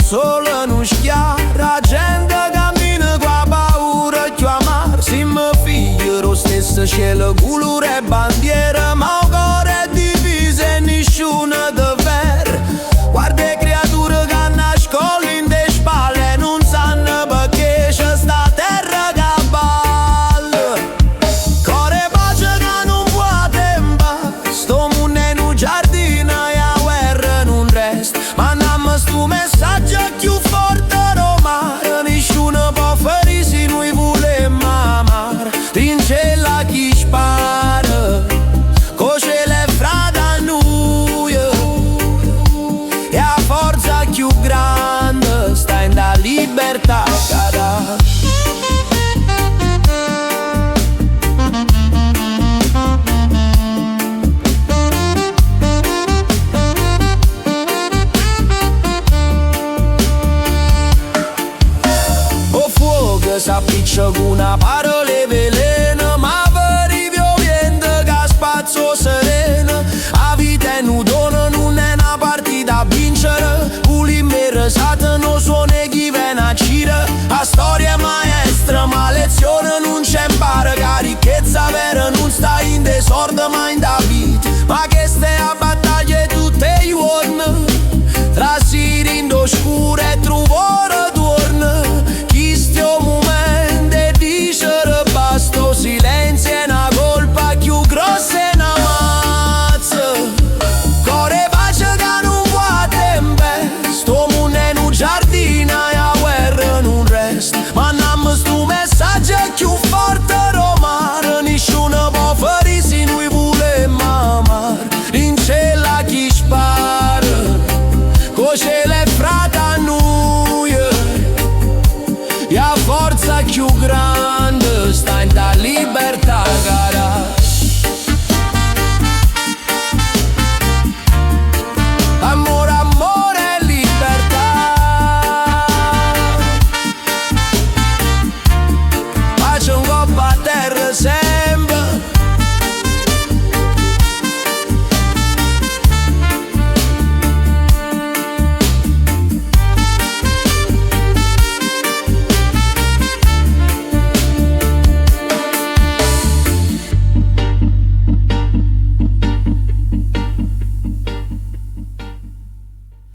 solo non schiara, gente cammina qua paura più amar. Se mi figlio lo stesso cielo, colore e bandiera, ma il cuore è diviso e nessuno davvero. Guarda le creature che nascono in te spalle, non sanno perché c'è sta terra che balla. Core pace che non può tempo, sto mondo è un giardino e a guerra non resta. Mandiamo sto messaggio più forte romare, nessuno può ferire se noi volemmo amare. Trincella chi spara, coce le frada noi, e a forza più grande sta in da libertà che dà. O fuoco s'appiccia con una parole veleno, ma per i violenti che spazio sereno. A vita è un dono, non è una partita a vincere. Pulimere sate non suona chi viene a cire. La storia è maestra, ma lezione non c'è impara. Che ricchezza vera non sta in desordine ma in da